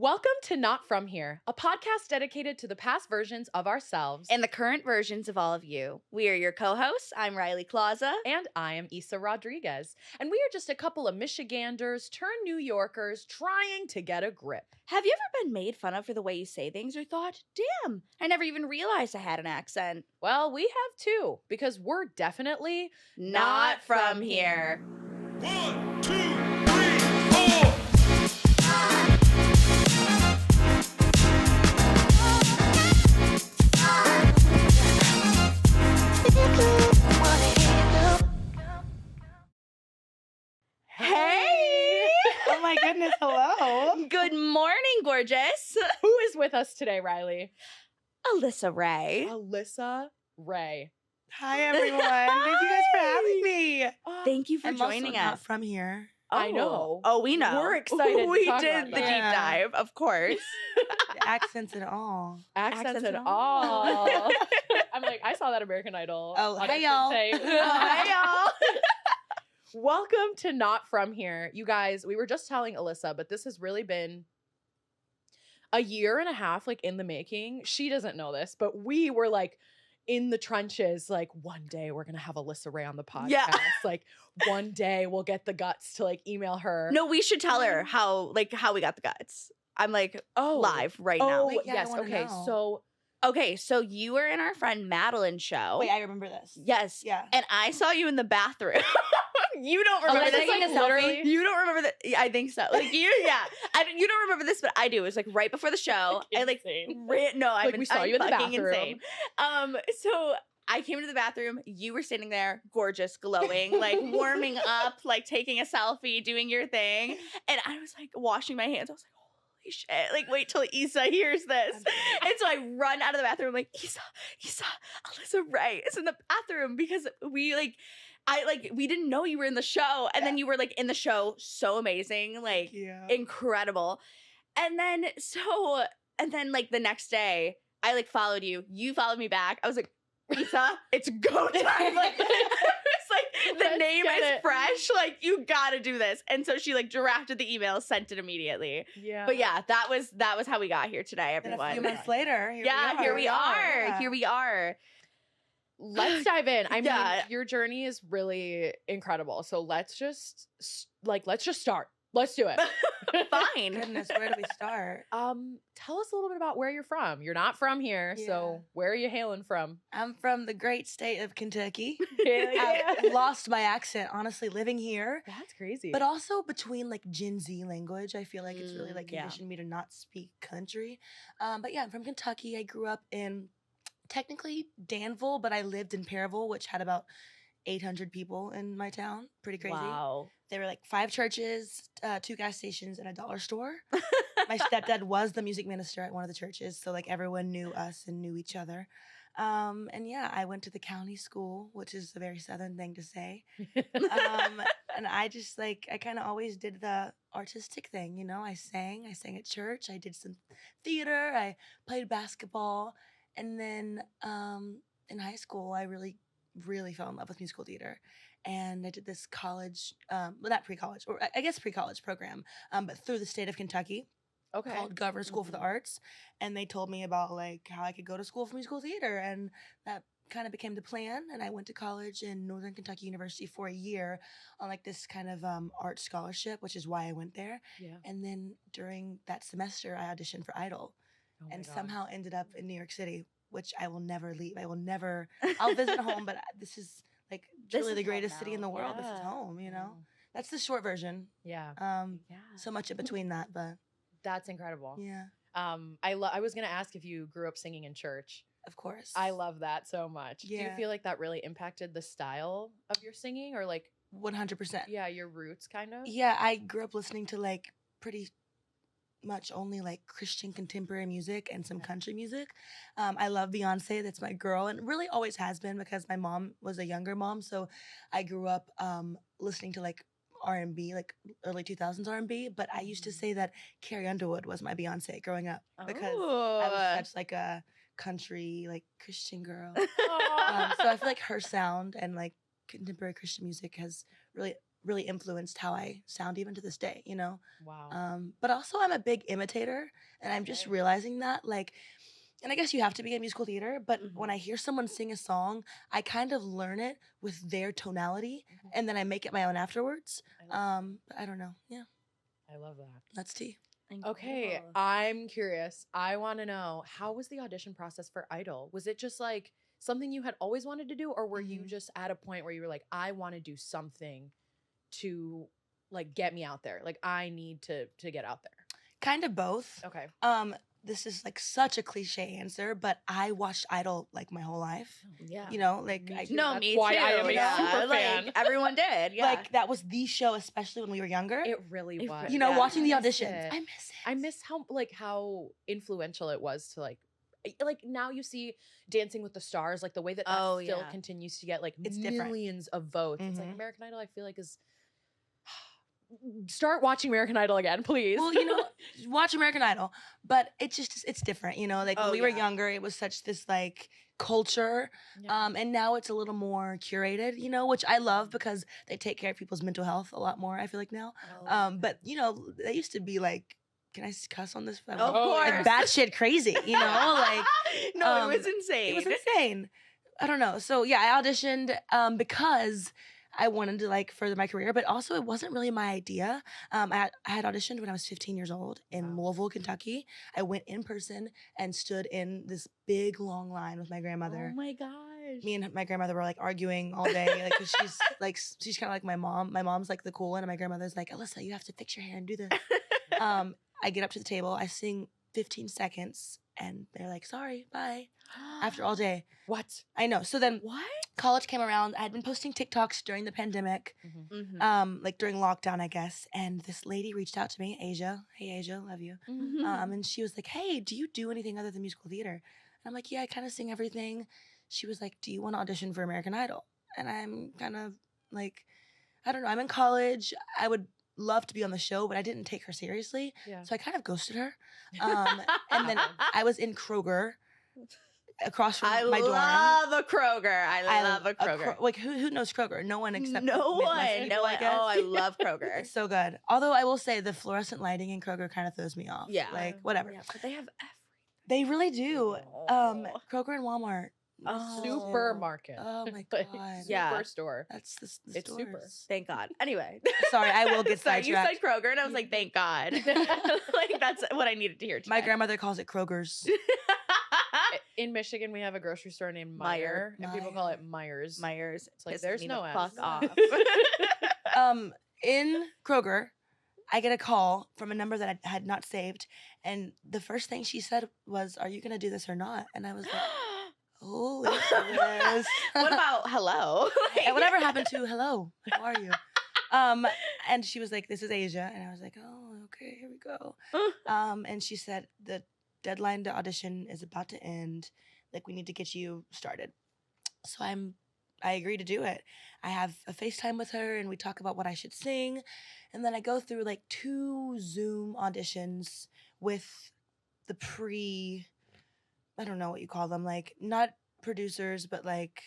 Welcome to Not From Here, a podcast dedicated to the past versions of ourselves and the current versions of all of you. We are your co-hosts. I'm Riley Klauza. And I am Isa Rodriguez. And we are just a couple of Michiganders turned New Yorkers trying to get a grip. Have you ever been made fun of for the way you say things or thought, damn, I never even realized I had an accent? Well, we have too, because we're definitely not from here. 1, 2, 3, 4. Hey! Oh my goodness, hello. Good morning, gorgeous. Who is with us today, Riley? Alyssa Wray. Alyssa Wray. Hi everyone. Thank you guys for having me. Thank you for I'm joining also not us. from here. I know. Oh, we know. We're excited to We talk did about the that. deep dive, of course. The accents and all. Accents and and all. I'm like, I saw that American Idol. Oh, audition hey, y'all. say- Hey, y'all. Welcome to Not From Here. You guys, we were just telling Alyssa, but this has really been a year and a half, like, in the making. She doesn't know this, but we were, like, in the trenches, like, one day we're going to have Alyssa Wray on the podcast. Yeah. Like, one day we'll get the guts to, like, email her. No, we should tell her how we got the guts. I'm like, live right now. Oh, Yeah, I yes. wanna Okay, know. so Okay, so you were in our friend Madeline's show. Wait, I remember this. Yes. Yeah. And I saw you in the bathroom. You don't remember Alyssa this. taking a selfie? You don't remember that. Yeah, I think so. Like you, yeah. You don't remember this, but I do. It was like right before the show. I like insane. no, I'm Like, we saw you in the fucking bathroom. insane. So I came into the bathroom. You were standing there, gorgeous, glowing, like warming up, like taking a selfie, doing your thing. And I was like washing my hands. I was like, holy shit. Like, wait till Isa hears this. And so I run out of the bathroom. I'm like, Isa, Alyssa Wray is in the bathroom because we didn't know you were in the show. And then you were like in the show. So amazing. Like, Yeah. incredible. And then like the next day, I like followed you. You followed me back. I was like, Isa, it's go time. Like, it's like the Let's name get is it. fresh. Like, you gotta do this. And so she like drafted the email, sent it immediately. yeah. But yeah, that was how we got here today, Then everyone. a few months later, Here we are. Yeah. Here we are. Let's dive in. I mean, Yeah. your journey is really incredible. So let's just start. Let's do it. Fine. Goodness, where do we start? Tell us a little bit about where you're from. You're not from here, so where are you hailing from? I'm from the great state of Kentucky. Yeah. I've lost my accent, honestly, living here. That's crazy. But also between like Gen Z language, I feel like it's really like yeah. conditioned me to not speak country. But yeah, I'm from Kentucky. I grew up in technically Danville, but I lived in Perryville, which had about 800 people in my town. Pretty crazy. Wow. There were like 5 churches, 2 gas stations, and a dollar store. My stepdad was the music minister at one of the churches, so like everyone knew us and knew each other. And yeah, I went to the county school, which is a very Southern thing to say. And I just I kind of always did the artistic thing, you know. I sang at church. I did some theater. I played basketball, and then in high school, I really fell in love with musical theater. And I did this college, well, not pre-college, or I guess pre-college program, but through the state of Kentucky, okay. called Governor School for the Arts. And they told me about like how I could go to school for musical theater, and that kind of became the plan. And I went to college in Northern Kentucky University for a year on like this kind of art scholarship, which is why I went there. Yeah. And then during that semester, I auditioned for Idol, Oh my and God. somehow ended up in New York City, which I will never leave. I'll visit home, but this is like This truly is the home great's city in now. the world. This is Yeah. home, you know? That's the short version. Yeah. Yeah. So much in between that, but That's incredible. yeah, I was gonna ask if you grew up singing in church. of course. I love that so much. Do you Yeah. feel like that really impacted the style of your singing, or like 100%. yeah, your roots kind of? Yeah, I grew up listening to like pretty much only like Christian contemporary music and some country music. I love Beyonce. That's my girl, and really always has been because my mom was a younger mom. So I grew up listening to like R&B, like early 2000s R&B. But I used to say that Carrie Underwood was my Beyonce growing up because I was such like a country, like Christian girl. So I feel like her sound and like contemporary Christian music has really really influenced how I sound even to this day, you know? Wow. But also I'm a big imitator, and I'm just Okay. realizing that, like, and I guess you have to be in musical theater, but Mhm. when I hear someone sing a song, I kind of learn it with their tonality, Mhm. and then I make it my own afterwards. I love But I don't know. Yeah, I love that. that's tea. Okay, Incredible. I'm curious. I want to know, how was the audition process for Idol? Was it just like something you had always wanted to do, or were you Mhm. just at a point where you were like, I want to do something to like get me out there? Like I need to get out there. Kind of both. Okay. This is like such a cliche answer, but I watched Idol like my whole life. Yeah. You know, like Me I, too. No, That's me why too. I am a yeah. super like, fan. Everyone did. Yeah. like that was the show, especially when we were younger. It really It was. re- You know, Yeah. watching the I miss auditions. it. I miss it. I miss how influential it was to like now you see Dancing with the Stars, like the way that Oh, still yeah. continues to get like It's different. millions of votes. It's like Mhm. American Idol, I feel like is start watching American Idol again, please. Well, you know, watch American Idol, but it's different. You know, like when Oh, we were yeah. younger, it was such this like culture, Yeah. and now it's a little more curated. You know, which I love because they take care of people's mental health a lot more. I feel like now, Oh, but you know, they used to be like, can I cuss on this? Of Oh, course. yeah. Like batshit crazy. You know, like no, it was um, insane. it was insane. I don't know. So yeah, I auditioned because I wanted to like further my career, but also it wasn't really my idea. I had auditioned when I was 15 years old in Wow. Louisville, Kentucky. I went in person and stood in this big long line with my grandmother. Oh my gosh. Me and my grandmother were like arguing all day. Like 'cause she's kind of like my mom. My mom's like the cool one, and my grandmother's like, Alyssa, you have to fix your hair and do this. I get up to the table, I sing 15 seconds, and they're like, sorry, bye. After all day. What? I know. So then What? college came around. I had been posting TikToks during the pandemic, Mhm. like during lockdown, I guess. And this lady reached out to me, Asia. Hey, Asia, love you. Mhm. And she was like, hey, do you do anything other than musical theater? And I'm like, yeah, I kind of sing everything. She was like, do you want to audition for American Idol? And I'm kind of like, I don't know. I'm in college. I would love to be on the show, but I didn't take her seriously. Yeah. So I kind of ghosted her. And then I was in Kroger across from I my dorm. love a Kroger. I love a Kroger. Like who knows Kroger? No one except no Midwest one. people, No I one. guess. Oh, I love Kroger. It's so good. Although I will say the fluorescent lighting in Kroger kind of throws me off. Yeah. Like whatever. Yeah, but they have They really do. Oh. Kroger and Walmart. Oh. Supermarket. Oh my Like, god. Yeah. Superstore. That's the It's super. stores. Thank God. Anyway. Sorry, I will get Sorry, you said sidetracked. Kroger, and I was like, thank God. like that's what I needed to hear. My today. grandmother calls it Kroger's. In Michigan, we have a grocery store named Meyer. Meyer, and people call it Myers. Myers. It's like, pisses there's me no the S. fuck off. In Kroger, I get a call from a number that I had not saved, and the first thing she said was, "Are you gonna do this or not?" And I was like, "Oh, yes." what about hello? And whatever happened to hello? How are you? And she was like, "This is Asia," and I was like, "Oh, okay, here we go." And she said the deadline to audition is about to end. Like, we need to get you started. So I agree to do it. I have a FaceTime with her, and we talk about what I should sing, and then I go through like 2 Zoom auditions with the I don't know what you call them, like not producers, but like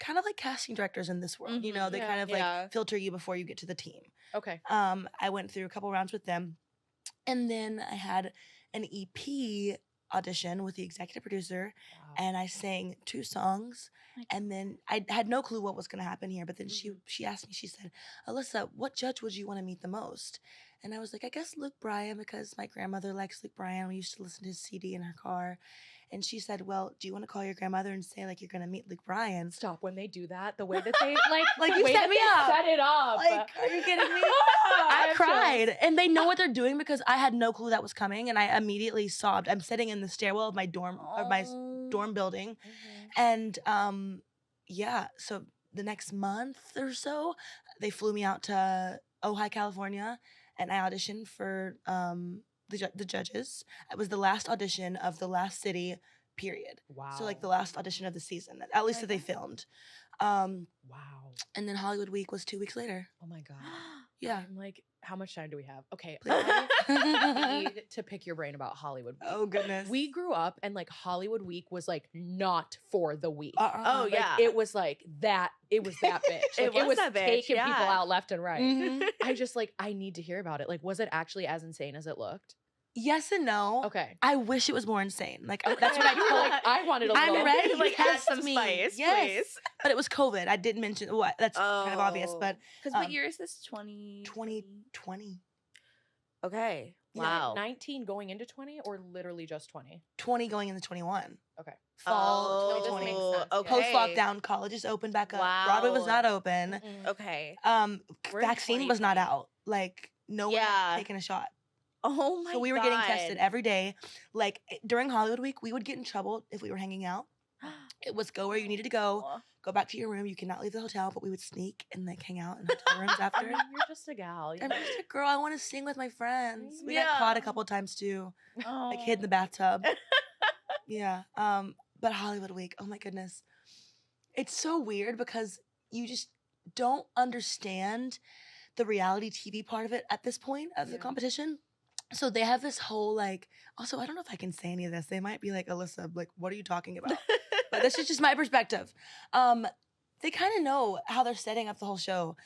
kind of like casting directors in this world. You know, they Yeah. kind of Yeah. like filter you before you get to the team. Okay. I went through a couple rounds with them, and then I had an EP audition with the executive producer, Wow. and I sang 2 songs, and then I had no clue what was going to happen here. But then she asked me, she said, "Alyssa, what judge would you want to meet the most?" And I was like, "I guess Luke Bryan, because my grandmother likes Luke Bryan. We used to listen to his CD in her car." And she said, "Well, do you want to call your grandmother and say like you're going to meet Luke Bryan?" Stop when they do that. The way that they Like, the you way set that me they up. set it up. Like, are you kidding me? I I have cried, chills. and they know what they're doing because I had no clue that was coming, and I immediately sobbed. I'm sitting in the stairwell of my dorm dorm building, and yeah. So the next month or so, they flew me out to Ojai, California, and I auditioned for the judges. It was the last audition of the last city period. Wow. So like the last audition of the season, at least that they filmed. Wow. And then Hollywood Week was 2 weeks later. Oh my god. Yeah. I'm like, how much time do we have? Okay, Please. I need to pick your brain about Hollywood Week. Oh goodness. We grew up and like Hollywood Week was like not for the week. Oh, Like, yeah. it was like that. It was that bitch. Like, It was that bitch, taking people yeah. out left and right. Mhm. I just like I need to hear about it. Like, was it actually as insane as it looked? Yes and no. Okay. I wish it was more insane. Like that's That's what I you were told. like. I wanted a I'm little. ready. Like, add Test some me. spice, Yes. please. But it was COVID. I didn't mention what. That's kind of obvious. Oh. But Because what um, year is this? 2020? 2020. Okay. Yeah. Wow. 19 going into 20 or literally just 20? 20 going into 21. Okay. Fall Oh, this 2020. makes sense, yeah. okay. Post lockdown, colleges opened back up. Broadway was Wow. not open. Mm-mm. Okay. We're in Vaccine was not 2020. out. Like no one Yeah. had taken a shot. Oh my god. So we were getting tested every day. Like during Hollywood Week, we would get in trouble if we were hanging out. It was go where you needed to go back to your room. You cannot leave the hotel, but we would sneak and like hang out in hotel rooms I after. mean, you're just a gal. I'm just a girl. I want to sing with my friends. We got Yeah. caught a couple times too, like hid in the Oh. bathtub. Yeah. But Hollywood Week, oh my goodness. It's so weird because you just don't understand the reality TV part of it at this point of the Yeah. competition. So they have this whole like, also, I don't know if I can say any of this. They might be like, Alyssa, like, what are you talking about? But this is just my perspective. They kind of know how they're setting up the whole show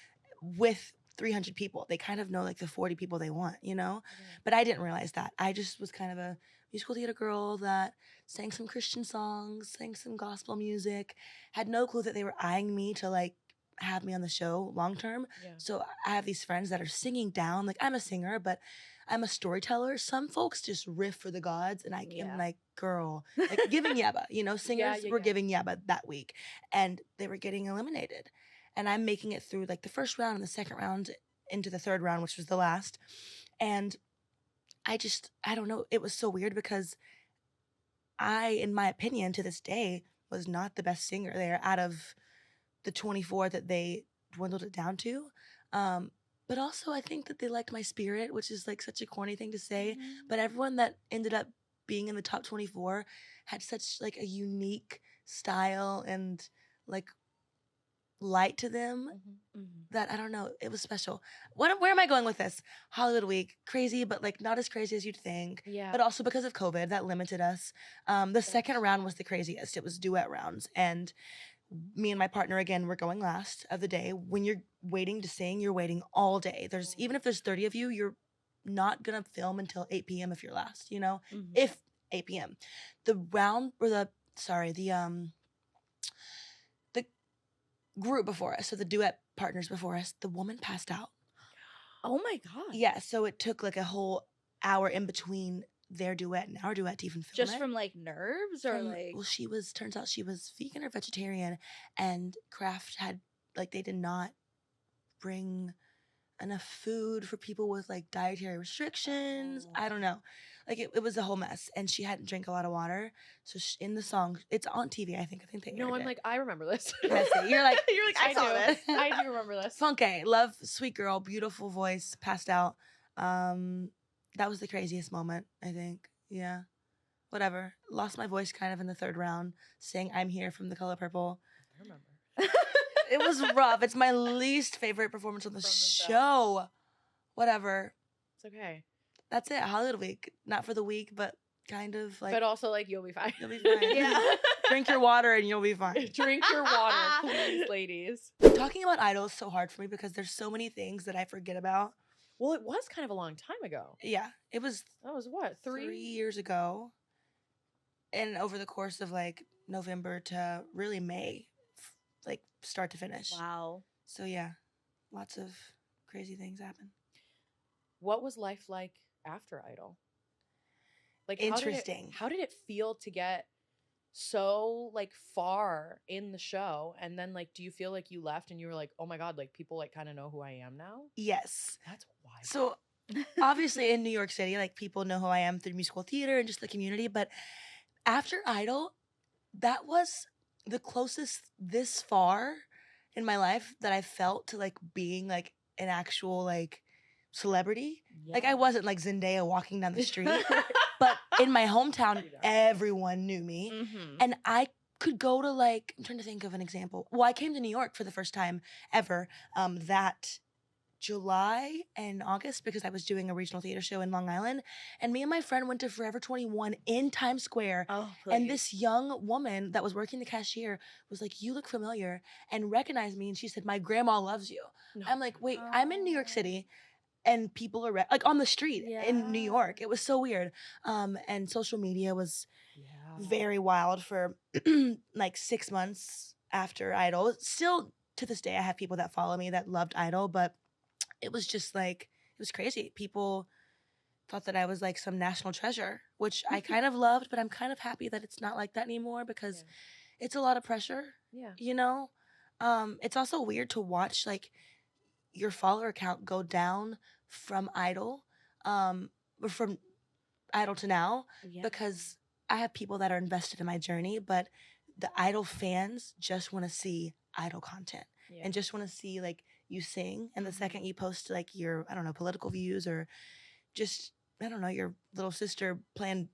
with 300 people. They kind of know like the 40 people they want, you know? But I didn't realize that. I just was kind of a musical theater girl that sang some Christian songs, sang some gospel music, had no clue that they were eyeing me to like have me on the show long term. Yeah. So I have these friends that are singing down. Like I'm a singer, but I'm a storyteller. Some folks just riff for the gods, and I Yeah. am like, girl, like giving yabba. You know, singers yeah, were yeah. giving yabba that week, and they were getting eliminated. And I'm making it through like the first round and the second round into the third round, which was the last. And I don't know. It was so weird because I, in my opinion, to this day, was not the best singer there out of the 24 that they dwindled it down to. But also, I think that they liked my spirit, which is like such a corny thing to say. But everyone that ended up being in the top 24 had such like a unique style and like light to them Mhm. Mhm. that I don't know. It was special. Where am I going with this? Hollywood Week, crazy, but like not as crazy as you'd think. Yeah. But also because of COVID, that limited us. The second round was the craziest. It was duet rounds, and me and my partner again were going last of the day. When you're waiting to sing, you're waiting all day. Even if there's 30 of you, you're not gonna film until 8 p.m. if you're last. You know, Mhm. if 8 p.m. The round or the group before us, so the duet partners before us, the woman passed out. Oh my god. Yeah, so it took like a whole hour in between their duet and our duet to even film Just it. from like nerves or From- like well, turns out she was vegan or vegetarian, and Kraft had like they did not bring enough food for people with like dietary restrictions. Oh. I don't know, like it was a whole mess, and she hadn't drank a lot of water. So in the song, it's on TV. I think they No, aired I'm it. like, I remember this. Yes, you're like you're like I saw do. this. I do remember this. Funke, love, sweet girl, beautiful voice, passed out. That was the craziest moment, I think. Yeah. Whatever. Lost my voice kind of in the third round, saying I'm here from The Color Purple. I remember. It was rough. It's my least favorite performance on the From the show. show. Whatever. It's okay. That's it. Hollywood Week. Not for the week, but kind of like but also, like, you'll be fine. you'll be fine. Yeah. Drink your water and you'll be fine. Drink your water, please, ladies. Talking about Idol is so hard for me because there's so many things that I forget about. Well, it was kind of a long time ago. Yeah. It was That was what, 3 years ago. And over the course of like November to really May, like start to finish. Wow. So yeah, lots of crazy things happen. What was life like after Idol? Like, Interesting. How did it feel to get so like far in the show, and then like, do you feel like you left and you were like, oh my god, like people like kind of know who I am now? Yes. That's wild. So obviously in New York City, like people know who I am through musical theater and just the community. But after Idol, that was the closest this far in my life that I felt to like being like an actual like celebrity. Like I wasn't like Zendaya walking down the street, but in my hometown, everyone knew me. Mm-hmm. And I could go to like, I'm trying to think of an example. Well, I came to New York for the first time ever that July and August because I was doing a regional theater show in Long Island. And me and my friend went to Forever 21 in Times Square. Oh, And this young woman that was working the cashier was like, "You look familiar," and recognized me. And she said, "My grandma loves you." No. I'm like, "Wait, I'm in New York City." And people are like on the street in New York. It was so weird. And social media was very wild for like 6 months after Idol. Still to this day, I have people that follow me that loved Idol, but it was just like, it was crazy. People thought that I was like some national treasure, which I kind of loved, but I'm kind of happy that it's not like that anymore because it's a lot of pressure, you know? It's also weird to watch like your follower count go down from Idol, or from Idol to now, because I have people that are invested in my journey, but the Idol fans just want to see Idol content and just want to see like you sing. And the second you post like your, I don't know, political views or just, I don't know, your little sister playing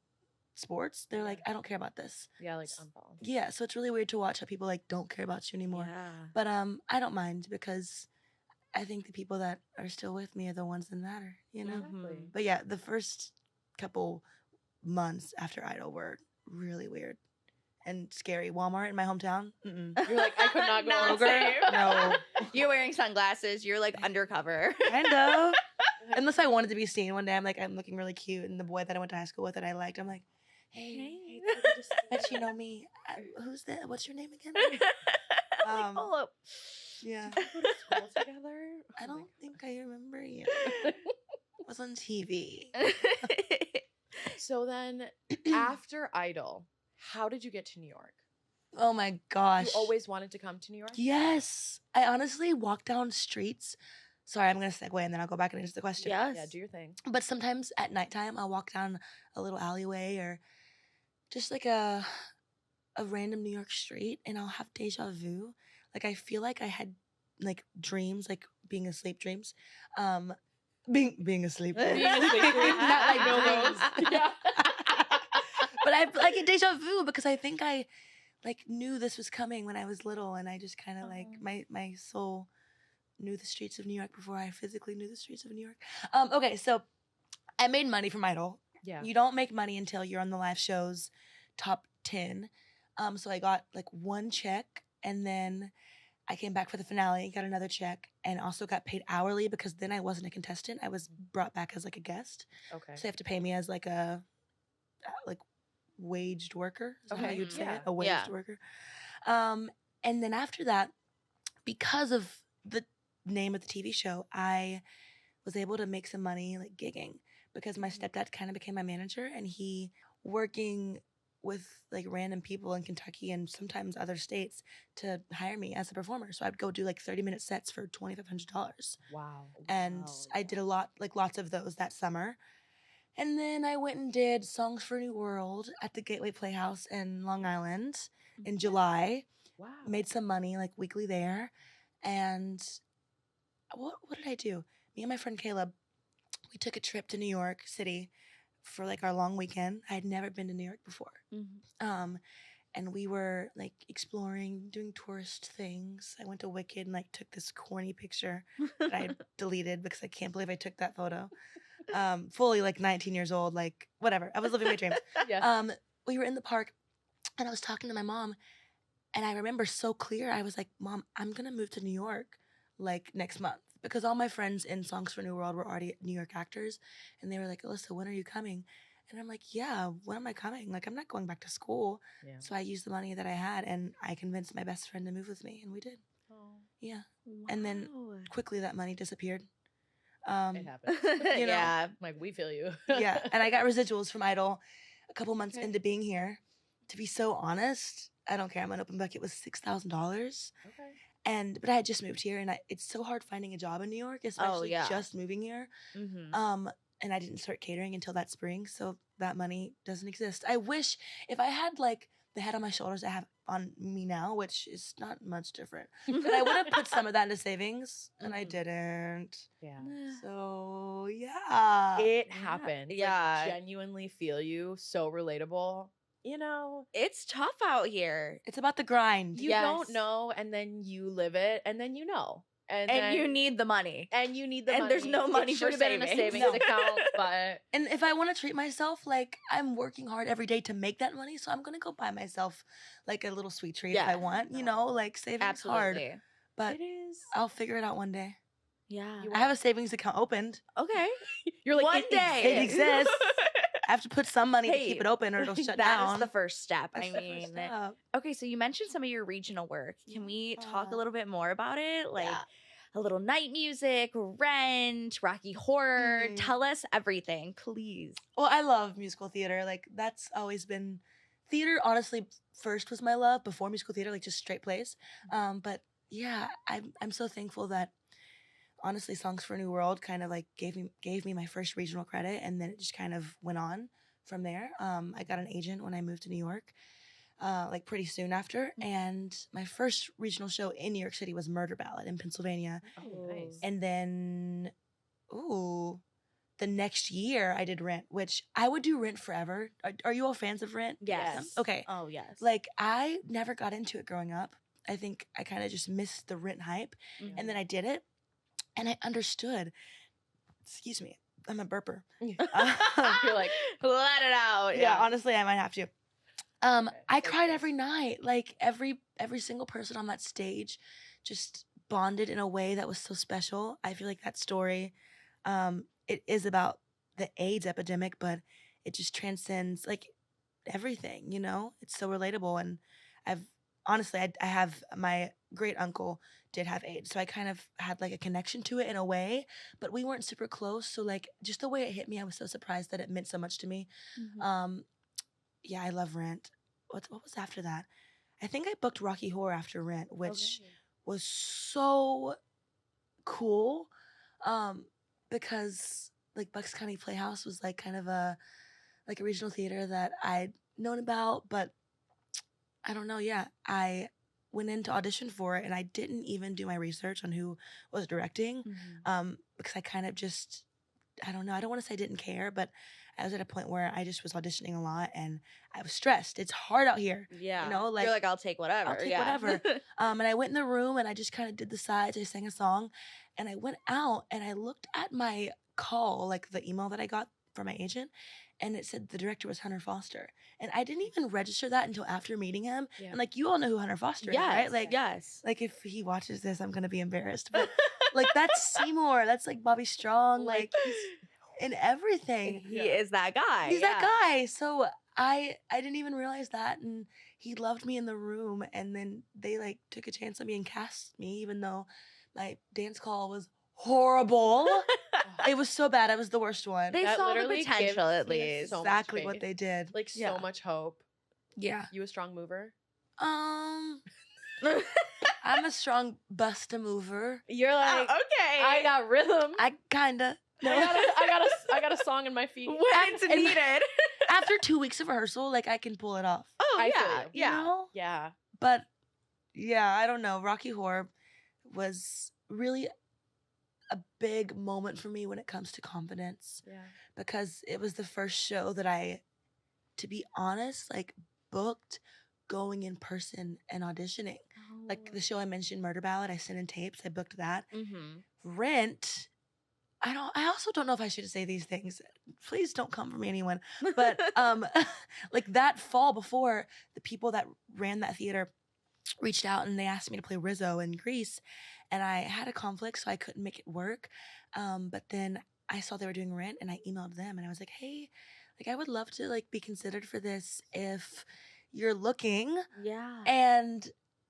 sports, they're like, "I don't care about this." Yeah, like unfollow. Yeah, so it's really weird to watch how people like don't care about you anymore. Yeah. But I don't mind because I think the people that are still with me are the ones that matter, you know? Exactly. But yeah, the first couple months after Idol were really weird and scary. Walmart in my hometown. You're like, I could not go Not over. safe. No. You're wearing sunglasses. You're like undercover. Kind of. Unless I wanted to be seen one day. I'm like, I'm looking really cute. And the boy that I went to high school with that I liked, I'm like, hey, bet you know me. Who's that? What's your name again? Oh, Yeah. Go to school together? I don't think I remember you. Was on TV. So then, after Idol, how did you get to New York? Oh my gosh. You always wanted to come to New York? Yes. I honestly walk down streets. Sorry, I'm going to segue and then I'll go back and answer the question. yes. Yeah, do your thing. But sometimes at nighttime, I'll walk down a little alleyway or just like a random New York street and I'll have deja vu. Like I feel like I had like dreams, like being asleep dreams. Being asleep. Being asleep dreams. Not like No dreams. those. Yeah. But I like a deja vu because I think I like knew this was coming when I was little and I just kind of like my soul knew the streets of New York before I physically knew the streets of New York. Okay, so I made money from Idol. Yeah. You don't make money until you're on the live shows top 10. So I got like one check and then I came back for the finale, got another check, and also got paid hourly because then I wasn't a contestant. I was brought back as like a guest. Okay. So they have to pay me as like a waged worker. Is that how Okay, you'd say yeah. it? A waged Yeah. worker. And then after that, because of the name of the TV show, I was able to make some money like gigging because my stepdad kind of became my manager and he working with like random people in Kentucky and sometimes other states to hire me as a performer. So I'd go do like 30-minute sets for $2,500. Wow. And I did a lot, like lots of those that summer. And then I went and did Songs for a New World at the Gateway Playhouse in Long Island in July. Wow. Made some money like weekly there. And what did I do? Me and my friend Caleb, we took a trip to New York City for like our long weekend. I had never been to New York before. And we were like exploring, doing tourist things. I went to Wicked and like took this corny picture that I deleted because I can't believe I took that photo. Fully like 19 years old, like whatever. I was living my dreams. Yeah. We were in the park and I was talking to my mom and I remember so clear. I was like, "Mom, I'm going to move to New York like next month." Because all my friends in Songs for New World were already New York actors. And they were like, "Alyssa, when are you coming?" And I'm like, "Yeah, when am I coming? Like, I'm not going back to school." Yeah. So I used the money that I had and I convinced my best friend to move with me. And we did. Oh, Yeah. And then quickly that money disappeared. it happened. You know. Yeah. Like, we feel you. Yeah. And I got residuals from Idol a couple months Okay. into being here. To be so honest, I don't care. I'm an open book. It was $6,000. Okay. But I had just moved here, and it's so hard finding a job in New York, especially yeah. just moving here. Mm-hmm. And I didn't start catering until that spring, so that money doesn't exist. I wish if I had like the head on my shoulders I have on me now, which is not much different, but I would have put some of that into savings, and I Mhm. didn't. Yeah. So yeah, It happened. Yeah. Like, genuinely feel you. So relatable. You know, It's tough out here. it's about the grind. you Yes. don't know, and then you live it, and then you know. And you need the money. and you need the and money. there's no money it for should have been in a savings. savings No. account, but And if I want to treat myself, like I'm working hard every day to make that money, so I'm gonna go buy myself like a little sweet treat if I Yeah. want. You know, like savings hard, Absolutely. but it is. I'll figure it out one day. Yeah. You I have a savings account opened. Okay. You're like One it day. It exists. I have to put some money to keep Hey, it open, or it'll shut That down. is the first step. That's I the first mean, step. okay, so you mentioned some of your regional work. Can we talk a Yeah. little bit more about it? Like Yeah. a little night music, Rent, Rocky Horror. Mhm. Tell us everything, please. Well, I love musical theater. Like that's always been theater. Honestly, first was my love before musical theater, like just straight plays. But yeah, I'm so thankful that honestly, Songs for a New World kind of like gave me my first regional credit, and then it just kind of went on from there. I got an agent when I moved to New York, like pretty soon after, and my first regional show in New York City was Murder Ballad in Pennsylvania, Oh, nice. and then, the next year I did Rent, which I would do Rent forever. Are you all fans of Rent? Yes. Okay. Oh, yes. Like I never got into it growing up. I think I kind of just missed the Rent hype, and then I did it, and I understood. Excuse me, I'm a burper. You're like, let it out. Yeah, honestly, I might have to. I that's cried good. every night. Like every single person on that stage just bonded in a way that was so special. I feel like that story, it is about the AIDS epidemic, but it just transcends like everything, you know? It's so relatable. And I have my great uncle did have AIDS. So I kind of had like a connection to it in a way, but we weren't super close. So like just the way it hit me, I was so surprised that it meant so much to me. Yeah, I love Rent. What was after that? I think I booked Rocky Horror after Rent, which was so cool. Because like Bucks County Playhouse was like kind of a regional theater that I'd known about, but I don't know. Yeah, I went in to audition for it, and I didn't even do my research on who was directing, because I kind of just, I don't know. I don't want to say I didn't care, but I was at a point where I just was auditioning a lot, and I was stressed. It's hard out here. Yeah. You know, like, you're like, I'll take whatever. I'll take yeah. whatever. And I went in the room, and I just kind of did the sides. I sang a song, and I went out, and I looked at my call, like the email that I got from my agent, and it said the director was Hunter Foster. And I didn't even register that until after meeting him. Yeah. And like, you all know who Hunter Foster is, Yes. right? Like, yes. like if he watches this, I'm gonna be embarrassed. But like that's Seymour. That's like Bobby Strong. Like he's in everything. He is that guy. He's that guy. So I didn't even realize that, and he loved me in the room. And then they like took a chance on me and cast me, even though my dance call was horrible. It was so bad. I was the worst one. They That saw the literally potential gives at me least. so much exactly what faith. they did. Like so Yeah. much hope. Yeah. You a strong mover? I'm a strong busta mover. You're like, okay. I got rhythm. I kinda. No. I got a song in my feet. when it's And- needed. After 2 weeks of rehearsal, like I can pull it off. Oh, I feel yeah. you. Yeah. You know? Yeah. But yeah, I don't know. Rocky Horror was really a big moment for me when it comes to confidence, Yeah. because it was the first show that I, to be honest, like booked going in person and auditioning. Like the show I mentioned, Murder Ballad, I sent in tapes. I booked that. Mm-hmm. Rent. I also don't know if I should say these things. Please don't come for me, anyone. But like that fall before, the people that ran that theater reached out and they asked me to play Rizzo in Greece, and I had a conflict, so I couldn't make it work. But then I saw they were doing Rent, and I emailed them, and I was like, hey, like I would love to like be considered for this if you're looking. Yeah. And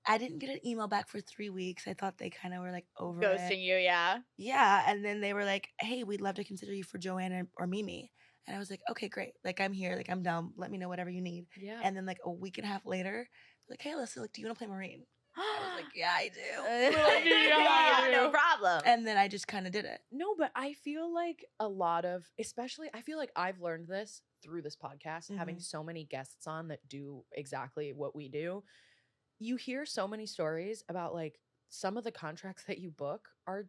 I didn't get an email back for 3 weeks. I thought they kind of were like over it. Ghosting you, yeah. Yeah, and then they were like, hey, we'd love to consider you for Joanna or Mimi. And I was like, okay, great. Like, I'm here. Like, I'm down. Let me know whatever you need. Yeah. And then, like, a week and a half later, like, hey, Alyssa, like, do you want to play Marine? I was like, yeah, I do. Like, yeah, no problem. And then I just kind of did it. No, but I feel like a lot of, especially, I feel like I've learned this through this podcast, having so many guests on that do exactly what we do. You hear so many stories about like some of the contracts that you book are,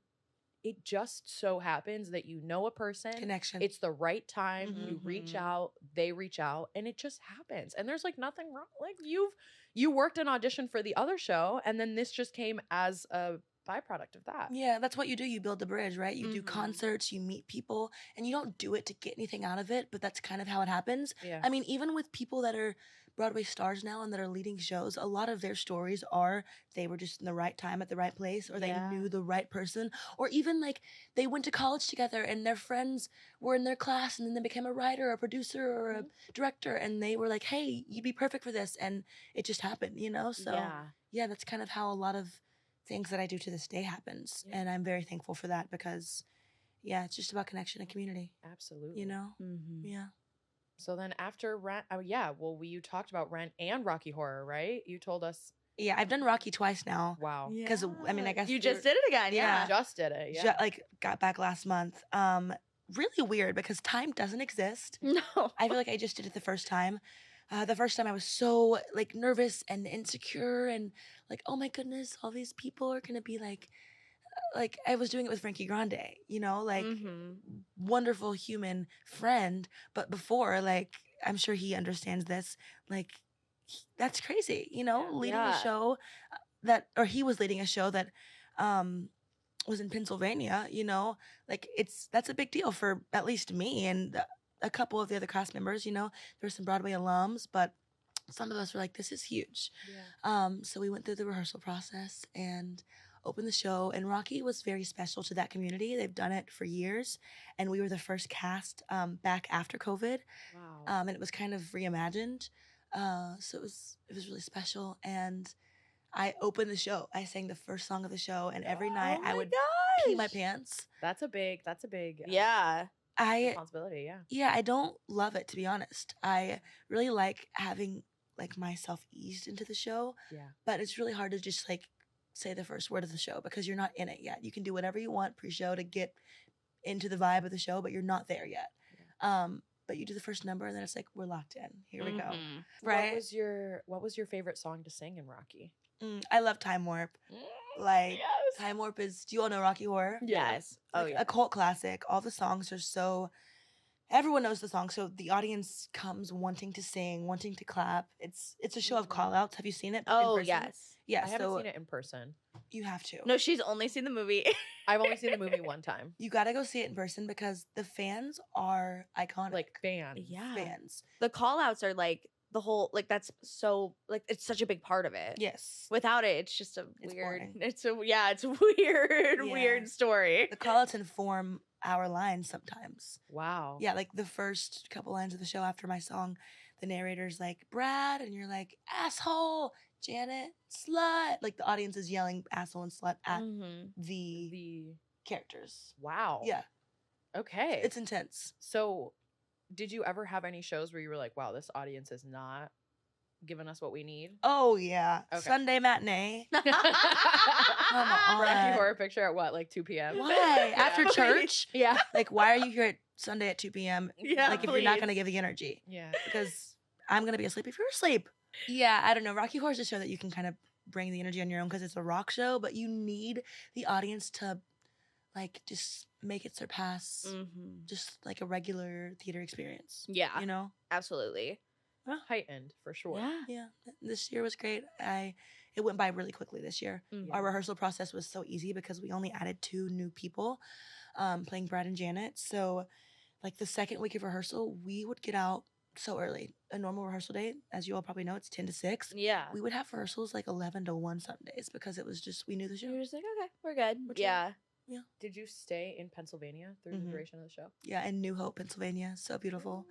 it just so happens that you know a person, Connection. it's the right time, you reach Mhm. out, they reach out, and it just happens. And there's like nothing wrong. Like you worked an audition for the other show, and then this just came as a byproduct of that. Yeah, that's what you do. You build the bridge, right? You do Mhm. concerts, you meet people, and you don't do it to get anything out of it, but that's kind of how it happens. Yeah. I mean, even with people that are Broadway stars now and that are leading shows, a lot of their stories are they were just in the right time at the right place, or they Yeah. knew the right person, or even like they went to college together and their friends were in their class and then they became a writer or a producer or a director and they were like, hey, you'd be perfect for this. And it just happened, you know? So, yeah, that's kind of how a lot of things that I do to this day happens. Yeah. And I'm very thankful for that because, yeah, it's just about connection and community, Absolutely. you know? Mm-hmm. Yeah. So then after Rent, you talked about Rent and Rocky Horror, right? You told us. Yeah, I've done Rocky twice now. Wow. Because, I mean, I guess you just did it again. Yeah. Yeah. Just did it. Yeah. like got back last month. Really weird because time doesn't exist. No. I feel like I just did it the first time. The first time I was so like nervous and insecure and like, oh my goodness, all these people are gonna be like I was doing it with Frankie Grande, you know, like Mhm. wonderful human friend. But before, like, I'm sure he understands this. Like, that's crazy, you know, leading a Yeah. show he was leading a show that was in Pennsylvania, you know, like that's a big deal for at least me and a couple of the other cast members, you know. There's some Broadway alums, but some of us were like, this is huge. Yeah. So we went through the rehearsal process and opened the show, and Rocky was very special to that community. They've done it for years, and we were the first cast back after COVID, Wow. and it was kind of reimagined. So it was really special, and I opened the show. I sang the first song of the show, and every night I would pee my pants. That's a big Yeah. responsibility. Yeah. Yeah, I don't love it, to be honest. I really like having like myself eased into the show. Yeah. But it's really hard to just like say the first word of the show because you're not in it yet. You can do whatever you want pre-show to get into the vibe of the show, but you're not there yet. But you do the first number and then it's like, we're locked in. Here we go. Mhm. Right? What was your favorite song to sing in Rocky? I love Time Warp. Like, Yes. Time Warp is, do you all know Rocky Horror? Yes. Oh Like, yeah. a cult classic. All the songs are so, everyone knows the song, so the audience comes wanting to sing, wanting to clap. It's a show of call outs. Have you seen it? in Oh person? yes. Yeah, I haven't so seen it in person. you have to. No, she's only seen the movie. I've only seen the movie one time. You gotta go see it in person because the fans are iconic. Like fans. Yeah. Fans. The call outs are like the whole like that's so like it's such a big part of it. Yes. Without it, it's just a It's weird. boring. It's a weird, Yeah. weird story. The call outs inform our lines sometimes. Wow. Yeah, like the first couple lines of the show after my song, the narrator's like, Brad, and you're like, asshole, Janet, slut. Like the audience is yelling asshole and slut at Mhm. the characters. Wow. Yeah, Okay. it's intense. So, did you ever have any shows where you were like, wow, this audience is not giving us what we need? Oh, yeah. Okay. Sunday matinee. Come Rocky on. Horror Picture at what, like 2 p.m.? Why? After Please. church? Yeah. Like, why are you here at Sunday at 2 p.m.? Yeah, Like, if you're not please. going to give the energy. Yeah. Because I'm going to be asleep if you're asleep. Yeah, I don't know. Rocky Horror is a show that you can kind of bring the energy on your own because it's a rock show, but you need the audience to, like, just make it surpass Mhm. just, like, a regular theater experience. Yeah, You know? absolutely. Heightened for sure. Yeah. Yeah. This year was great. It went by really quickly this year. Mhm. Our rehearsal process was so easy because we only added 2 new people playing Brad and Janet. So, like, the second week of rehearsal, we would get out so early. A normal rehearsal day, as you all probably know, it's 10 to 6. Yeah. We would have rehearsals like 11 to 1 some days because it was just, we knew the show. You're just like, okay, we're good. We're chill. Yeah. Did you stay in Pennsylvania through Mhm. the duration of the show? Yeah, in New Hope, Pennsylvania. So beautiful.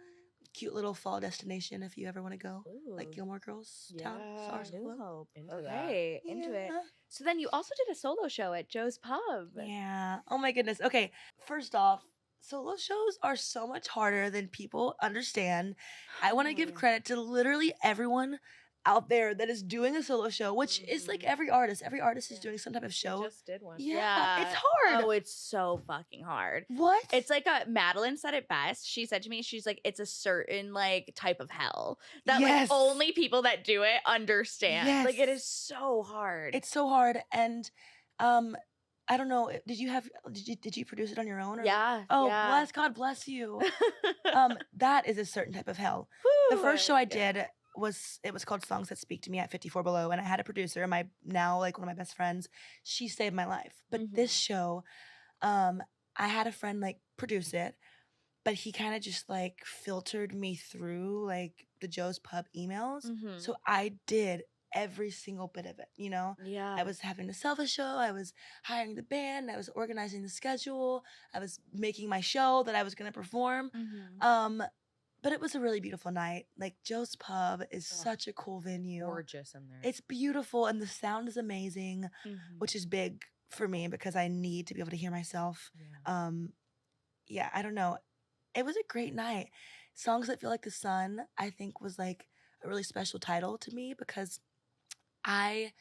Cute little fall destination if you ever want to go. Like Ooh. Gilmore Girls town. Yeah. Stars New Hollow. Hope. Into that. Okay, into it. Yeah. So then you also did a solo show at Joe's Pub. Yeah. Oh my goodness. Okay. First off, solo shows are so much harder than people understand. I want to give credit to literally everyone out there that is doing a solo show, which is like Mhm. every artist. Every artist is Yeah. doing some type of I show. just did one. Yeah. It's Yeah. hard. Oh, it's so fucking hard. What? It's like Madeline said it best. She said to me, she's like, it's a certain like type of hell that Yes. like only people that do it understand. Like it Yes. is so hard. It's so hard. And I don't know. Did you produce it on your own? Or? yeah. Oh, yeah. God bless you. That is a certain type of hell. The Whew. first show I Yeah. did was called Songs That Speak to Me at 54 Below, and I had a producer, my now like one of my best friends. She saved my life. But this show, I had a friend like produce it, but he kind of just like filtered me through like the Joe's Pub emails. So I did every single bit of it, you know? Yeah. I was having to sell the show, I was hiring the band, I was organizing the schedule, I was making my show that I was going to perform. But it was a really beautiful night. Like Joe's Pub is such a cool venue. Gorgeous in there. It's beautiful and the sound is amazing, which is big for me because I need to be able to hear myself. Yeah, I don't know. It was a great night. Songs That Feel Like the Sun, I think, was like a really special title to me because I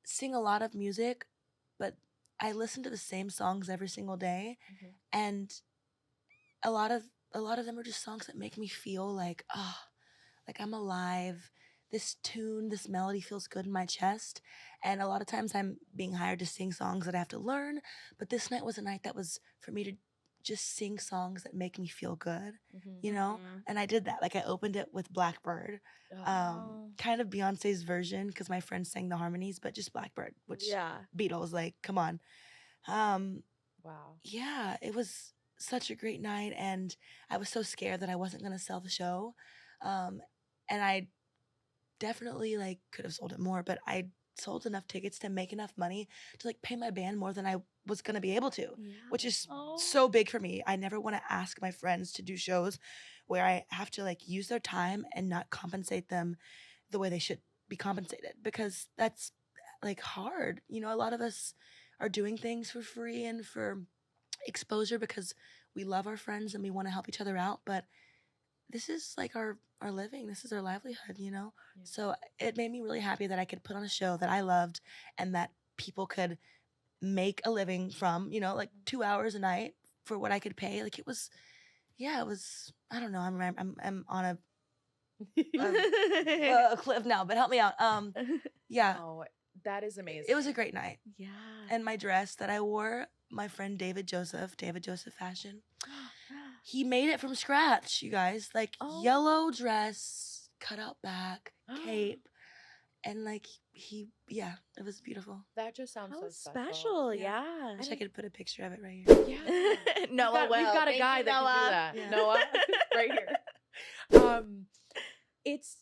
sing a lot of music, but I listen to the same songs every single day, and a lot of them are just songs that make me feel like, like I'm alive. This tune, this melody feels good in my chest, and a lot of times I'm being hired to sing songs that I have to learn, but this night was a night that was for me to just sing songs that make me feel good, you know? And I did that. Like I opened it with Blackbird, kind of Beyonce's version because my friend sang the harmonies, but just Blackbird, which Beatles, like, come on. Wow. Yeah, it was such a great night, and I was so scared that I wasn't going to sell the show. And I definitely like could have sold it more, but I sold enough tickets to make enough money to like pay my band more than I was going to be able to, which is so big for me. I never want to ask my friends to do shows where I have to like use their time and not compensate them the way they should be compensated, because that's like hard. You know, a lot of us are doing things for free and for exposure because we love our friends and we want to help each other out, but this is like our living. This is our livelihood, you know? So it made me really happy that I could put on a show that I loved and that people could make a living from, you know, like 2 hours a night for what I could pay. Like it was, I don't know. I'm on a cliff now, but help me out. Yeah. Oh, that is amazing. It was a great night. Yeah. And my dress that I wore, my friend David Joseph Fashion, he made it from scratch, you guys. Like yellow dress, cut out back, cape, and like it was beautiful. That just sounds How so special. Yeah. I wish I could put a picture of it right here. Yeah. Noah, we've got a Thank guy you, that Noah. can do that. Yeah. Noah, right here. It's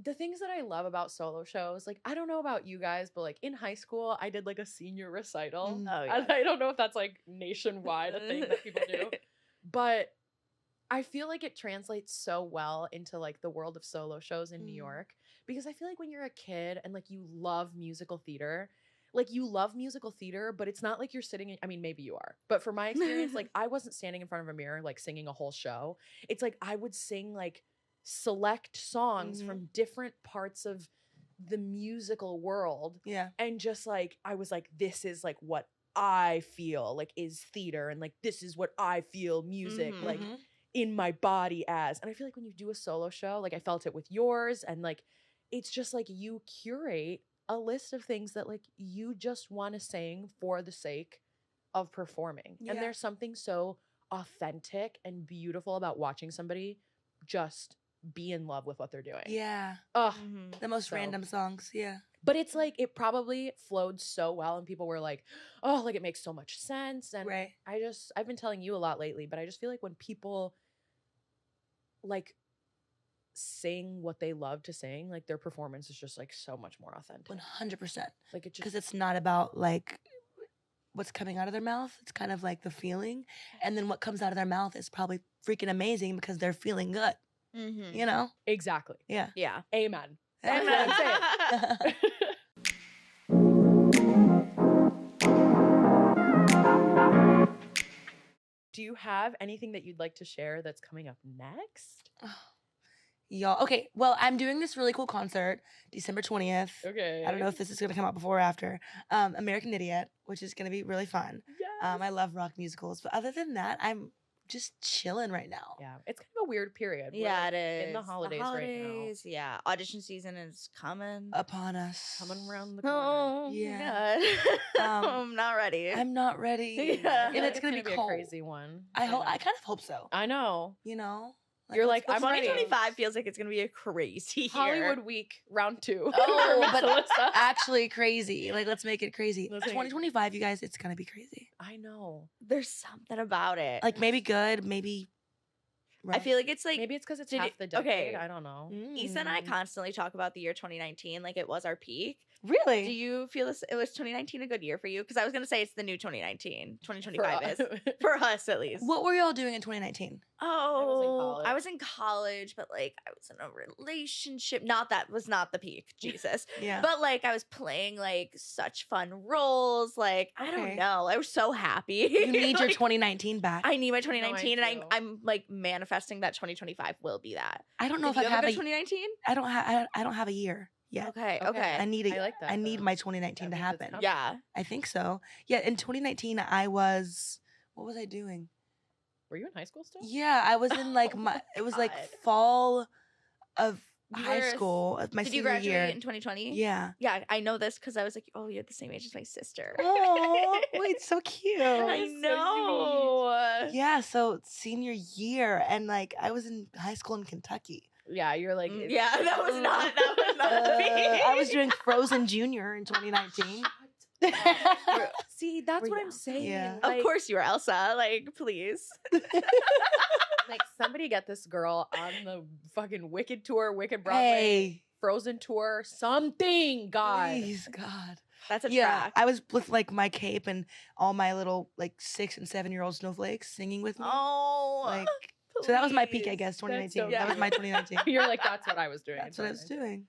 the things that I love about solo shows. Like, I don't know about you guys, but like in high school, I did like a senior recital. Oh, And I don't know if that's like nationwide a thing that people do, but I feel like it translates so well into like the world of solo shows in New York, because I feel like when you're a kid and like you love musical theater, but it's not like you're sitting in, I mean, maybe you are, but for my experience, like I wasn't standing in front of a mirror, like singing a whole show. It's like I would sing like select songs from different parts of the musical world. Yeah. And just like, I was like, this is like what I feel like is theater. And like, this is what I feel music, like in my body as. And I feel like when you do a solo show, like I felt it with yours, and like, it's just like you curate a list of things that like you just want to sing for the sake of performing. Yeah. And there's something so authentic and beautiful about watching somebody just be in love with what they're doing. Yeah. Ugh. The most So- random songs. Yeah. But it's like, it probably flowed so well and people were like, oh, like it makes so much sense. And Right. I've been telling you a lot lately, but I just feel like when people like sing what they love to sing, like their performance is just like so much more authentic. 100%. Like it Because just, it's not about like what's coming out of their mouth. It's kind of like the feeling. And then what comes out of their mouth is probably freaking amazing because they're feeling good. You know? exactly. Yeah. Yeah. Amen. That's what I'm saying. Do you have anything that you'd like to share that's coming up next? Y'all. Okay. Well, I'm doing this really cool concert December 20th. Okay. I don't know if this is going to come out before or after. American Idiot, which is going to be really fun. Yes. I love rock musicals. But other than that, I'm just chilling right now. Yeah, it's kind of a weird period. Yeah, We're it is. in the holidays right Yeah. Audition season is coming. Upon us. now. Coming around the corner. Oh, Yeah. God. I'm not ready. I'm not ready. Yeah. I feel And like it's going to be a cold. crazy one. I kind of hope so. I know. You know? You're let's like, go I'm party. 2025 feels like it's gonna be a crazy year. Hollywood Week round 2. Oh, for Miss but Alyssa. actually crazy. Like, let's make it crazy. Let's make it 2025, you guys, it's gonna be crazy. I know. There's something about it. Like maybe good, maybe. I feel like it's like Maybe it's because it's did half it- the decade. okay. I don't know. Issa and I Mm. constantly talk about the year 2019 like it was our peak. Really? Do you feel this? It was 2019 a good year for you? Because I was gonna say it's the new 2019. 2025 For is us. for us at least. What were y'all doing in 2019? Oh, I college. was in college, but like I was in a relationship. Not that was not the peak, Jesus. Yeah. But like I was playing like such fun roles. Like I Okay. don't know. I was so happy. You need your Like, 2019 back. I need my 2019, and do. I'm like manifesting that 2025 will be that. I don't know Did if you I have have a a. good 2019? I don't have. I don't have a year yet. Okay, Okay. okay. I need a. I like that, I need though. my 2019 That to means it's happen. coming. Yeah. I think so. Yeah. In 2019, I was. What was I doing? Were you in high school still? Yeah, I was in like Oh my. my It was like God. fall of You high were a s- school. Of my Did you senior graduate year. in 2020? Yeah. Yeah, I know this because I was like, oh, you're the same age as my sister. Oh, wait, so cute. I That's so know. Yeah, so senior year, and like I was in high school in Kentucky. Yeah, you're like. Mm, yeah, that was not the peak. I was doing Frozen Junior in 2019. See, that's Were what you I'm saying. Yeah. Of Like, course you were Elsa. Like, please. like somebody get this girl on the fucking Wicked tour, Wicked Broadway, Hey, Frozen tour, something. God. please, God. That's a Yeah, track. I was with like my cape and all my little like 6 and 7-year-old snowflakes singing with me. Oh. Like, so that was my peak, I please. guess. so 2019. cute. That was my 2019. You're like, that's what I was doing. in That's what I was 2019. doing.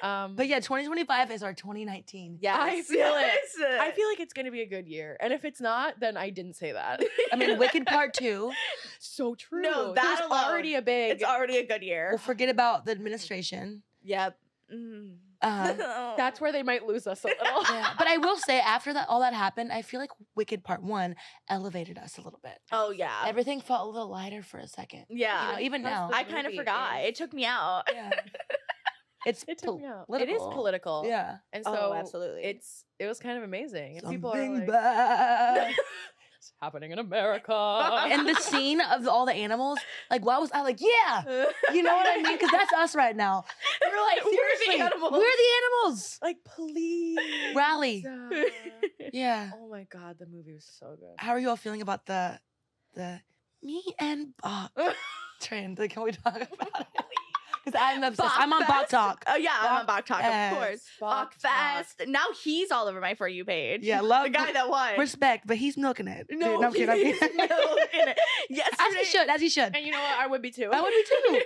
But But yeah, 2025 is our 2019. Yes. I feel it. Yes. I feel like it's gonna be a good year, and if it's not, then I didn't say that. I mean, Wicked Part 2. So true. No, There's that alone, already a big. it's already a good year. We'll forget about the administration. Yep. Mm. That's where they might lose us a little. Yeah, but I will say, after that, all that happened, I feel like Wicked Part 1 elevated us a little bit. Oh, yeah. Everything felt a little lighter for a second. yeah. You know, even That's now. the I kind of movie forgot. is- It took me out. Yeah. It's It took me out. political. It is political. Yeah. And Oh, so absolutely. it was kind of amazing. And people are Something like, bad. it's happening in America. And the scene of all the animals, like, why was I like, yeah, you know what I mean? Because that's us right now. We're like, We're the seriously, animals. we're the animals. like, please. Rally. Yeah. Oh my god, the movie was so good. How are you all feeling about the me and Bach trend? Like, can we talk about it? Because I'm obsessed. I'm on Bach Bach Talk. Oh, yeah. I'm on Bach Talk, Yes. of course. Bach Talk. Fest. Now he's all over my For You page. Yeah, love The guy that won. respect, but he's milking it. No, I'm kidding. I'm he's kidding. milking it. Yesterday. As he should. As he should. And you know what? I would be too. I would be too.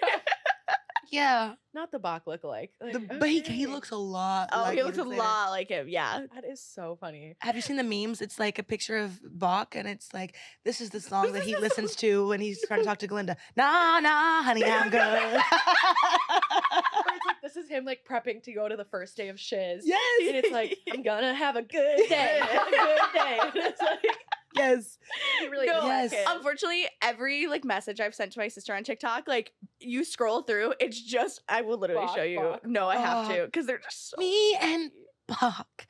Yeah, Not the Bach lookalike. Like, but he okay. looks a lot. Oh, like he looks a years later. lot like him. Yeah. That is so funny. Have you seen the memes? It's like a picture of Bach, and it's like, this is the song that he listens to when he's trying to talk to Glinda. Nah, nah, honey, I'm good. Or it's like this is him like prepping to go to the first day of Shiz. Yes. And it's like, I'm gonna have a good day. Have a good day. And it's like Yes. he really No, is like Yes. it. Unfortunately, every like message I've sent to my sister on TikTok, like you scroll through, it's just I will literally Bach, show you. Bach. No, I have Oh. to because they're just so Me and Bach.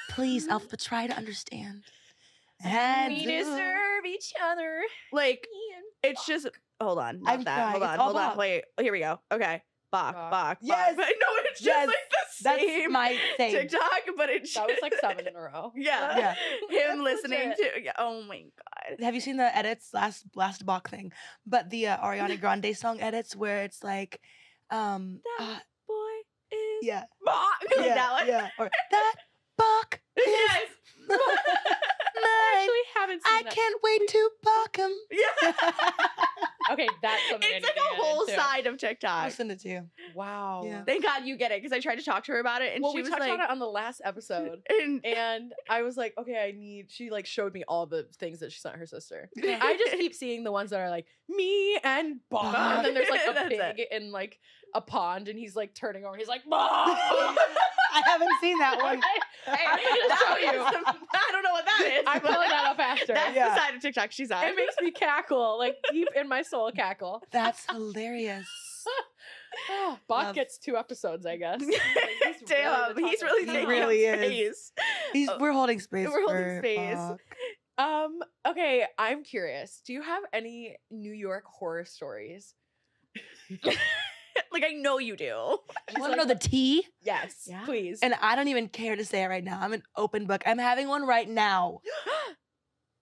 Please, Alpha, try to understand. And We deserve each other. like Me and it's just hold on, not I'm that. crying. Hold It's on, all hold on. Bach. Wait, here we go. Okay, Bach, Bach. Bach, Yes. Bach. But no, it's just Yes. like the That's same my thing. TikTok, but it's that was like 7 in a row. yeah, Yeah. him That's listening legit. to. Yeah, oh my god. Have you seen the edits last Bach thing? But the Ariana Grande song edits where it's like, That boy is yeah, Bach. Like yeah, that one. yeah, or that Bach is Yes. mine. I actually haven't seen I that. can't wait to Bach him. Yeah. Okay, that's something I It's need like to a get whole into. side of I'll TikTok. send it to you. Wow. Yeah. Thank God you get it because I tried to talk to her about it and Well, she we was touched like, on it on the last episode. And I was like, okay, she like showed me all the things that she sent her sister. I just keep seeing the ones that are like me and Bach. And then there's like a That's pig in like a pond and he's like turning over and he's like, Bach. I haven't seen that one. Hey, I'm gonna show you. I don't know what that is. I'm pulling that up after. That's Yeah. the side of TikTok she's on. It makes me cackle, like deep in my soul cackle. That's hilarious. Bach Love. gets 2 episodes, I guess. Damn, he's really He taking really up is. space. We're holding space. We're holding for space. Bach. Okay, I'm curious. Do you have any New York horror stories? Like, I know you do. You She's want to like, know the tea? yes, Yeah. please. And I don't even care to say it right now. I'm an open book. I'm having one right now.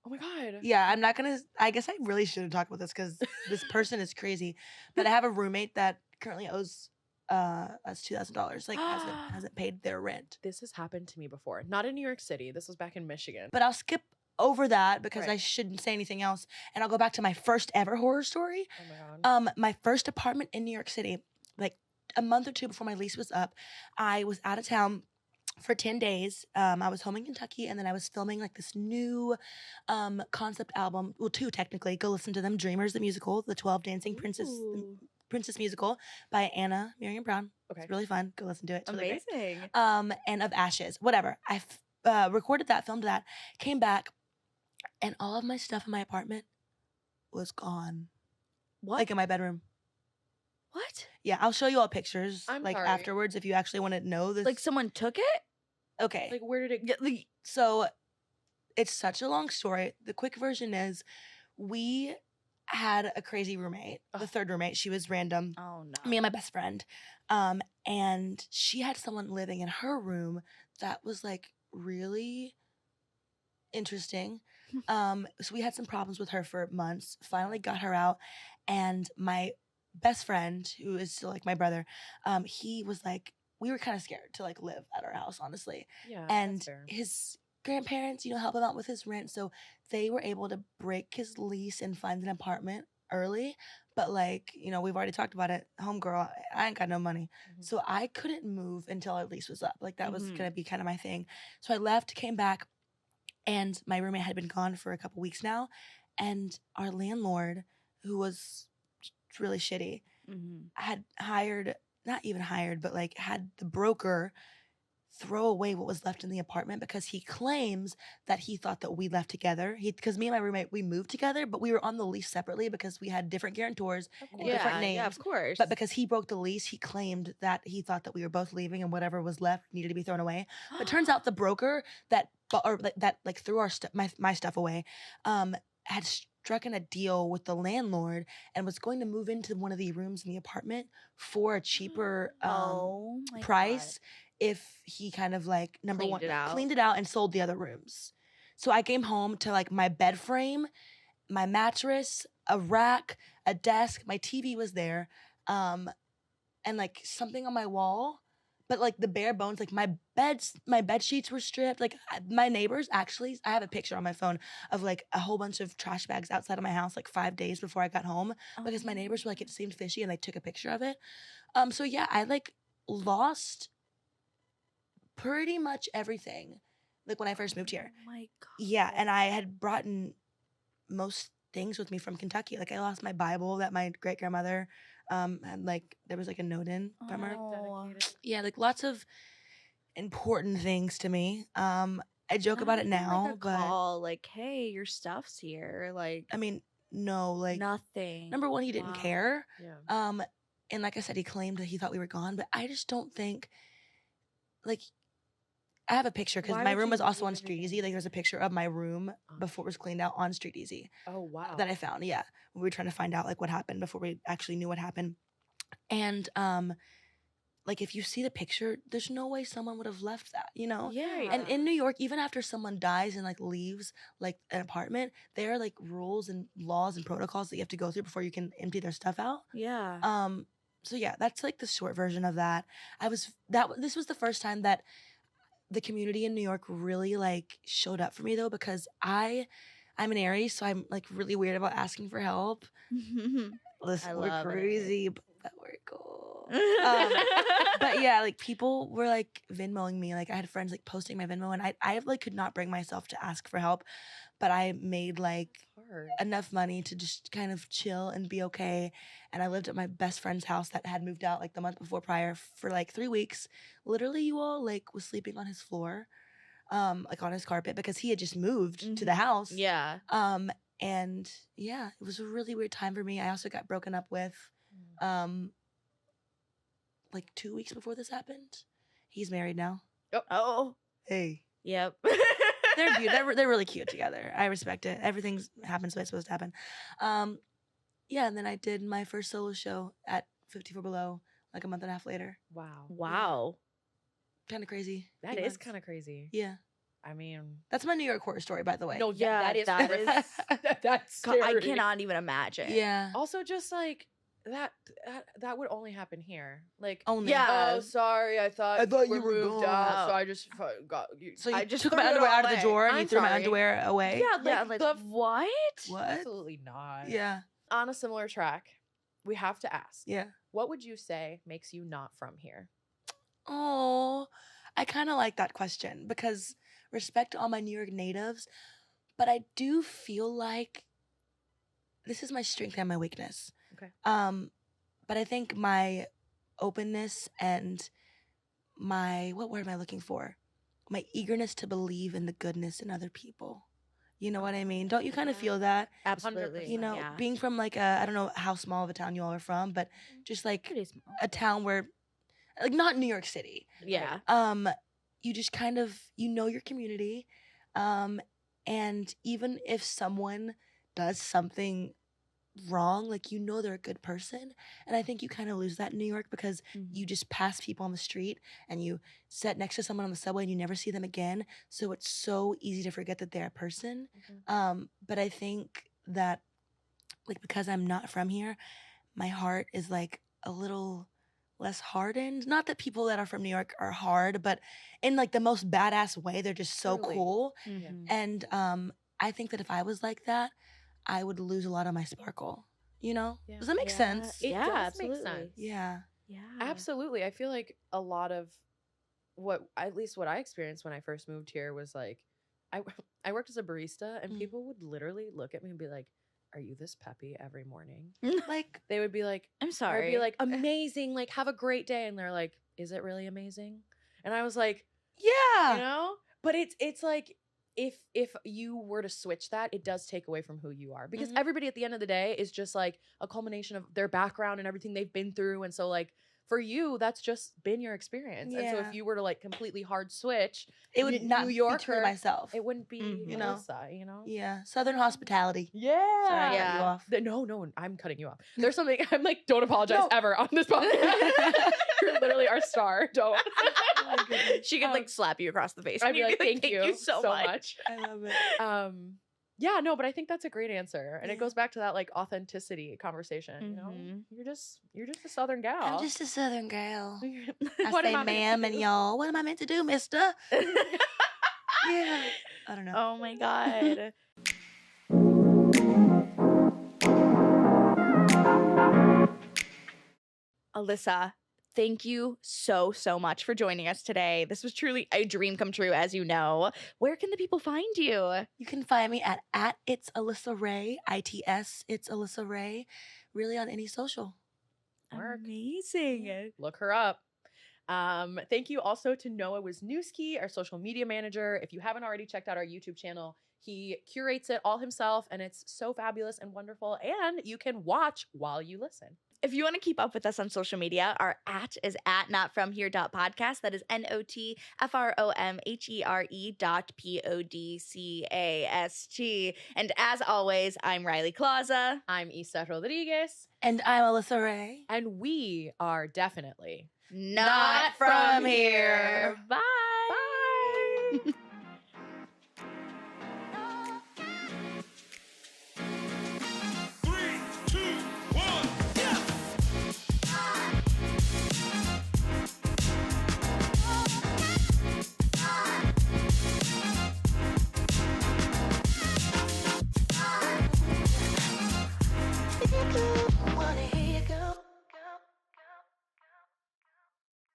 oh my God. Yeah, I'm not gonna. I guess I really shouldn't talk about this because this person is crazy. But I have a roommate that currently owes us $2,000. Like hasn't paid their rent. This has happened to me before. Not in New York City. This was back in Michigan. But I'll skip over that because Right. I shouldn't say anything else, and I'll go back to my first ever horror story. Oh my God. My first apartment in New York City, like a month or two before my lease was up, I was out of town for 10 days. I was home in Kentucky, and then I was filming like this new concept album. Well, two technically. Go listen to them. Dreamers, the musical, the 12 Dancing Princess musical by Anna Miriam Brown. Okay. It's really fun. Go listen to it. It's really great. Amazing. And Of Ashes, whatever. I recorded that, filmed that, came back, and all of my stuff in my apartment was gone. What? Like in my bedroom. What? Yeah, I'll show you all pictures I'm like sorry. afterwards if you actually want to know this. Like someone took it? Okay. Like, where did it Yeah, like, So it's such a long story. The quick version is we had a crazy roommate, the Ugh. third roommate. She was random. oh no. Me and my best friend. And she had someone living in her room that was like really interesting. So we had some problems with her for months. Finally got her out. And my best friend, who is still like my brother, he was like, we were kind of scared to like live at our house, honestly. Yeah. And that's fair. his grandparents, help him out with his rent. So they were able to break his lease and find an apartment early. But like, we've already talked about it. Homegirl, I ain't got no money. Mhm. So I couldn't move until our lease was up. Like that was Mhm. going to be kind of my thing. So I left, came back, and my roommate had been gone for a couple weeks now. And our landlord, who was really shitty, Mhm. had not even hired, but like had the broker throw away what was left in the apartment because he claims that he thought that we left together. Because me and my roommate, we moved together, but we were on the lease separately because we had different guarantors Of and course. different Yeah, names. of course. But because he broke the lease, he claimed that he thought that we were both leaving and whatever was left needed to be thrown away. But turns out the broker that threw our my stuff away, had struck in a deal with the landlord and was going to move into one of the rooms in the apartment for a cheaper oh my price if he kind of like Cleaned it out. cleaned it out and sold the other rooms. So I came home to like my bed frame, my mattress, a rack, a desk, my TV was there, and like something on my wall, but like the bare bones, like my bed sheets were stripped. Like my neighbors actually, I have a picture on my phone of like a whole bunch of trash bags outside of my house like 5 days before I got home because my neighbors were like, it seemed fishy and they took a picture of it. So yeah, I like lost pretty much everything like when I first moved here. Oh my god. Yeah, and I had brought in most things with me from Kentucky. Like I lost my Bible that my great grandmother had, like there was like a note in from her. Oh. Yeah, like lots of important things to me. I joke about it now, like a but call, like, hey, your stuff's here. Like, I mean, no, like nothing. number one, he didn't Wow. care. Yeah. And like I said, he claimed that he thought we were gone, but I just don't think like I have a picture because Why my would room you was also leave on Street everything? Easy. Like there's a picture of my room Oh. before it was cleaned out on Street Easy Oh wow. that I found. Yeah, we were trying to find out like what happened before we actually knew what happened. And like if you see the picture, there's no way someone would have left that, Yeah. And in New York, even after someone dies and like leaves like an apartment, there are like rules and laws and protocols that you have to go through before you can empty their stuff out. Yeah. So yeah, that's like the short version of that. This was the first time that the community in New York really like showed up for me though, because I'm an Aries, so I'm like really weird about asking for help. Listen, I we're love it. crazy, but we're cool. But yeah, like people were like Venmoing me. Like I had friends like posting my Venmo, and I like could not bring myself to ask for help, but I made like Hard. enough money to just kind of chill and be okay. And I lived at my best friend's house that had moved out like the month before prior for like 3 weeks. Literally, you all like was sleeping on his floor, like on his carpet because he had just moved to the house. Yeah. And yeah, it was a really weird time for me. I also got broken up with, like 2 weeks before this happened. He's married now. Oh. Hey. Yep. They're beautiful. They're really cute together. I respect it. Everything's happens the way it's supposed to happen. Yeah, and then I did my first solo show at 54 Below like a month and a half later. Wow. Wow. Kind of crazy. That is kind of crazy. Yeah. I mean, That's my New York horror story, by the way. no, Yeah, that is that horrific. is- That's God, I scary. cannot even imagine. Yeah. Also, just like that would only happen here. Like, Only. Yeah. oh, sorry, I thought you we were moved gone. out, so I just got you. So you I just took threw my it underwear all out of the away. drawer and you I'm threw my sorry. underwear away? Yeah, Yeah, like, like the what? What? absolutely not. Yeah. On a similar track, we have to ask. Yeah. What would you say makes you not from here? Oh, I kind of like that question because respect to all my New York natives, but I do feel like this is my strength and my weakness. Okay. But I think my openness and my, what word am I looking for? My eagerness to believe in the goodness in other people. You know what I mean? Don't you kind of feel that? Absolutely. You know, yeah. being from like I don't know how small of a town you all are from, but just like Pretty small. a town where, like not New York City, Yeah. you just kind of you know your community, and even if someone does something wrong, like you know they're a good person, and I think you kind of lose that in New York because you just pass people on the street and you sit next to someone on the subway and you never see them again, so it's so easy to forget that they're a person. But I think that like because I'm not from here, my heart is like a little less hardened. Not that people that are from New York are hard, but in like the most badass way, they're just so Truly. cool. Mhm. And I think that if I was like that, I would lose a lot of my sparkle. You know? Yeah. Does that make Yeah. sense? It Yeah, does absolutely. make sense. Yeah. Yeah. Absolutely. I feel like a lot of what, at least what I experienced when I first moved here was like, I worked as a barista and Mm. people would literally look at me and be like, "Are you this peppy every morning?" Like, They would be like, I'm I'd sorry. be like, "Amazing, like have a great day," and they're like, "Is it really amazing?" And I was like, yeah. you know, but it's like if you were to switch that, it does take away from who you are because Mhm. everybody at the end of the day is just like a culmination of their background and everything they've been through, and so like for you, that's just been your experience. And so Yeah. if you were to like completely hard switch, It would not New be Yorker, true to myself. it wouldn't be Mhm. You know? Alyssa, you know? Yeah. Southern hospitality. Yeah. Sorry, I cut you Yeah. off. No, I'm cutting you off. There's something I'm like, don't apologize No. ever on this podcast. You're literally our star. Don't. Oh my goodness. She could like slap you across the face. I'd and be you'd like, thank you so much. I love it. Yeah, no, but I think that's a great answer. And it Yeah. goes back to that like authenticity conversation, you know? Mhm. You're just a southern gal. I'm just a Southern girl. I What say am I meant to ma'am and do? y'all. What am I meant to do, mister? Yeah. I don't know. Oh my god. Alyssa, thank you so much for joining us today. This was truly a dream come true, as you know. Where can the people find you? You can find me at It's Alyssa Wray, ITS, It's Alyssa Wray, really on any social. Work. Amazing. Look her up. Thank you also to Noah Wisniewski, our social media manager. If you haven't already checked out our YouTube channel, he curates it all himself, and it's so fabulous and wonderful. And you can watch while you listen. If you want to keep up with us on social media, our @ is @notfromhere.podcast. That is NOTFROMHERE.PODCAST. And as always, I'm Riley Klauza. I'm Isa Rodriguez, And I'm Alyssa Wray. and we are definitely Not from here. Bye. Bye.